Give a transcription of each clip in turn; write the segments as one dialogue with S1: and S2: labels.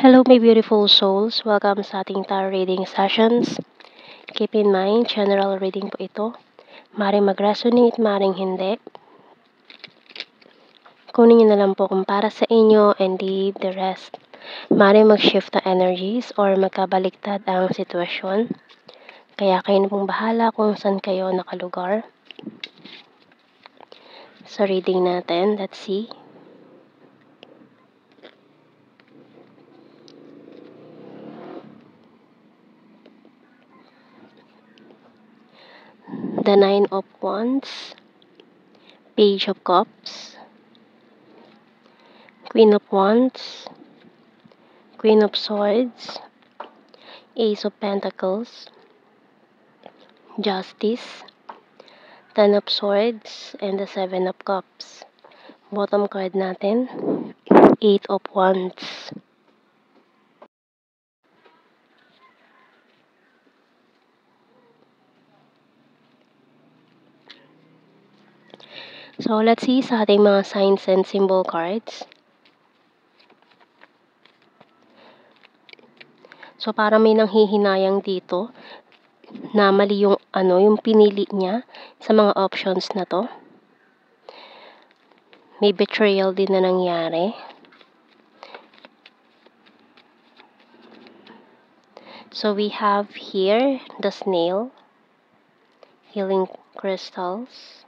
S1: Hello, my beautiful souls. Welcome sa ating tarot reading sessions. Keep in mind, general reading po ito. Maring mag-resonate, maring hindi. Kunin niyo na lang po kung para sa inyo and leave the rest. Maring mag-shift na energies or magkabaliktad ang sitwasyon. Kaya kayo na pong bahala kung saan kayo nakalugar. Sa reading natin, let's see. The Nine of Wands, Page of Cups, Queen of Wands, Queen of Swords, Ace of Pentacles, Justice, Ten of Swords, and the Seven of Cups. Bottom card natin, Eight of Wands. So, let's see sa ating mga signs and symbol cards. So, parang may nanghihinayang dito na mali yung, yung pinili niya sa mga options na to. May betrayal din na nangyari. So, we have here the snail, healing crystals,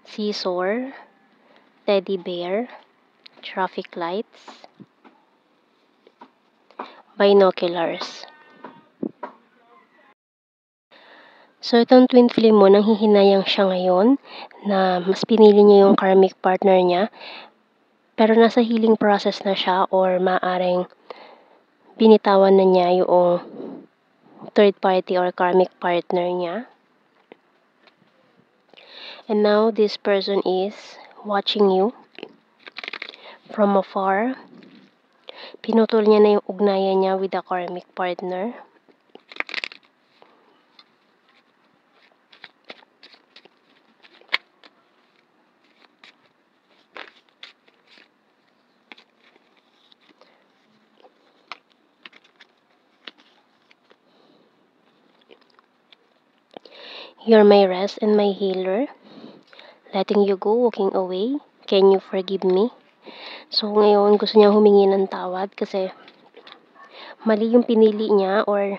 S1: seesaw, teddy bear, traffic lights, binoculars. So, itong twin flame mo, nanghihinayang siya ngayon na mas pinili niya yung karmic partner niya. Pero nasa healing process na siya or maaring binitawan na niya yung third party or karmic partner niya. And now, this person is watching you from afar. Pinutol niya na yung ugnayan niya with the karmic partner. You're my rest and my healer. Letting you go, walking away. Can you forgive me? So, ngayon, gusto niya humingi ng tawad kasi mali yung pinili niya or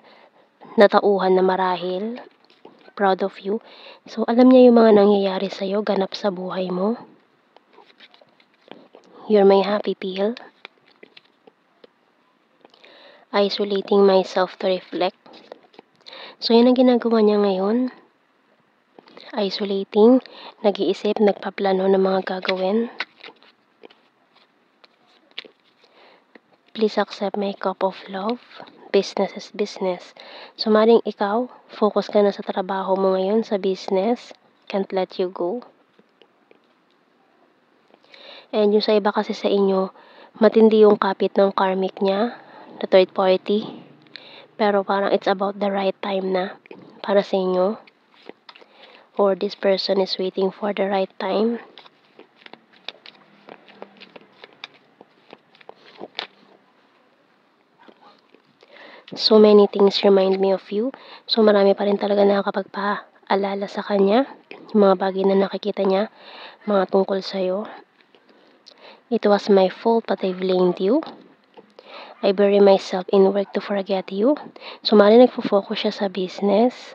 S1: natauhan na marahil. Proud of you. So, alam niya yung mga nangyayari sa'yo, ganap sa buhay mo. You're my happy pill. Isolating myself to reflect. So, yan ang ginagawa niya ngayon. Isolating, nag-iisip, nagpaplano ng mga gagawin. Please accept my cup of love. Business is business. So, maring ikaw, focus ka na sa trabaho mo ngayon, sa business. Can't let you go. And yung sa iba kasi sa inyo, matindi yung kapit ng karmic niya, the third party. Pero parang it's about the right time na para sa inyo. Or this person is waiting for the right time. So many things remind me of you. So marami pa rin talaga nakakapagpaalala sa kanya. Yung mga bagay na nakikita niya, mga tungkol sa'yo. It was my fault but I blamed you. I bury myself in work to forget you. So marami nagfo-focus siya sa business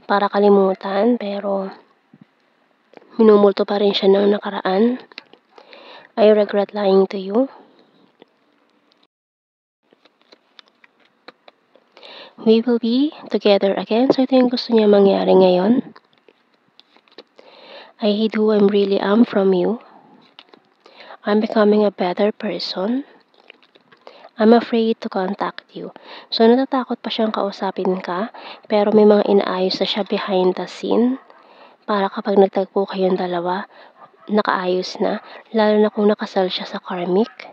S1: para kalimutan, pero minumulto pa rin siya ng nakaraan. I regret lying to you. We will be together again. So ito yung gusto niya mangyari ngayon. I hid who I really am from you. I'm becoming a better person. I'm afraid to contact you. So, natatakot pa siyang kausapin ka, pero may mga inaayos na siya behind the scene para kapag nagtagpo kayong dalawa, nakaayos na, lalo na kung nakasal siya sa karmic.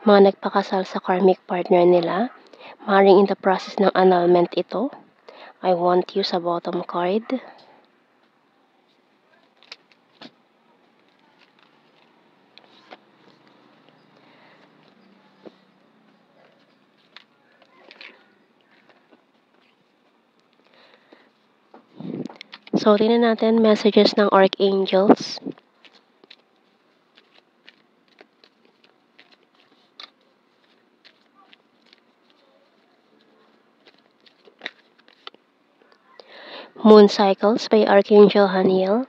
S1: Mga nagpakasal sa karmic partner nila, maring in the process ng annulment ito. I want you sa bottom card. So, tingnan natin messages ng Archangels. Moon Cycles by Archangel Haniel.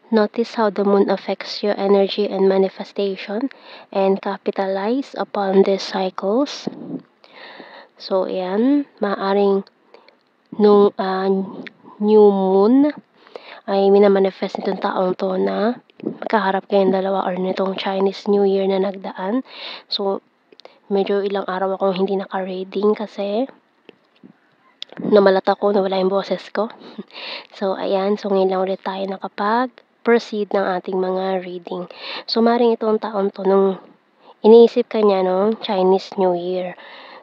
S1: Notice how the moon affects your energy and manifestation and capitalize upon these cycles. So, ayan, maaring nung new moon ay minamanifest nitong taong to na magkaharap kayong dalawa or nitong Chinese New Year na nagdaan. So, medyo ilang araw akong hindi naka-reading kasi namalat ako, nawala yung boses ko. So, ayan. So, ngayon lang ulit tayo nakapag-proceed ng ating mga reading. So, maring itong taon to nung iniisip ka niya nung Chinese New Year.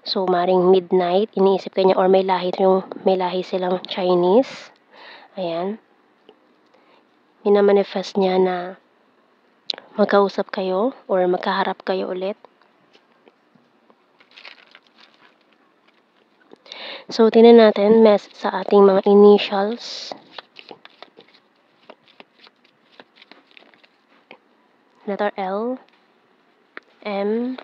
S1: So, maring midnight, iniisip ka niya or may lahi silang Chinese. Ayan. Minamanifest niya na magkausap kayo or magkaharap kayo ulit. So, tingnan natin sa ating mga initials. Letter L, M,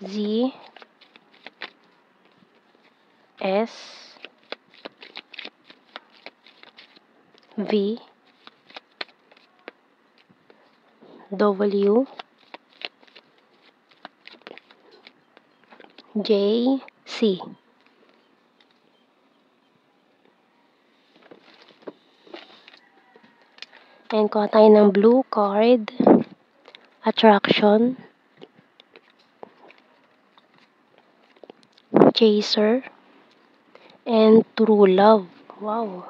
S1: Z, S, V, W, J, C. And kuha tayo ng blue card, Attraction, Chaser, and True Love. Wow.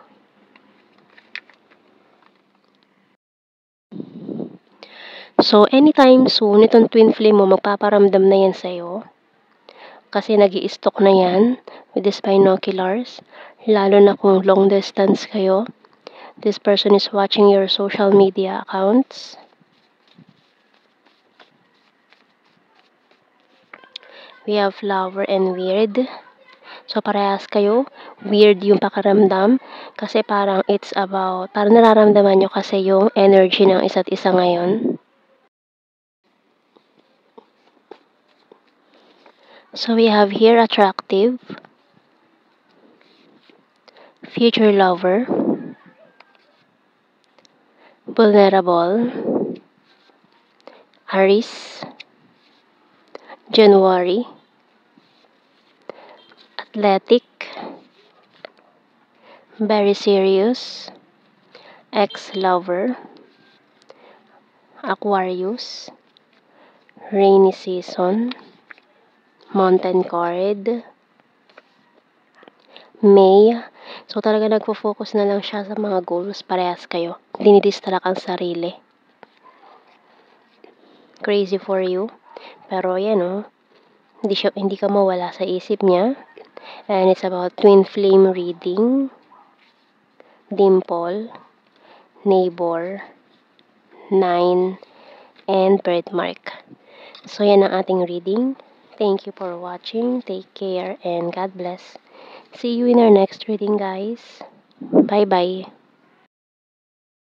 S1: So, anytime soon, itong twin flame mo, magpaparamdam na yan sa'yo. Kasi nag-i-stock na yan with these binoculars. Lalo na kung long distance kayo. This person is watching your social media accounts. We have Flower and Weird. So, parehas kayo. Weird yung pakaramdam. Kasi parang parang nararamdaman nyo kasi yung energy ng isa't isa ngayon. So, we have here Attractive, Future Lover, Vulnerable, Aries, January, Athletic, Very Serious, Ex-Lover, Aquarius, Rainy Season, Mountain Card, May. So, talaga nagfo-focus na lang siya sa mga goals. Parehas kayo. Dinidistract ang sarili. Crazy for you. Pero, yan hindi ka mawala sa isip niya. And it's about twin flame reading, dimple, neighbor, 9, and birthmark. So, yan ang ating reading. Thank you for watching. Take care and God bless. See you in our next reading, guys. Bye-bye.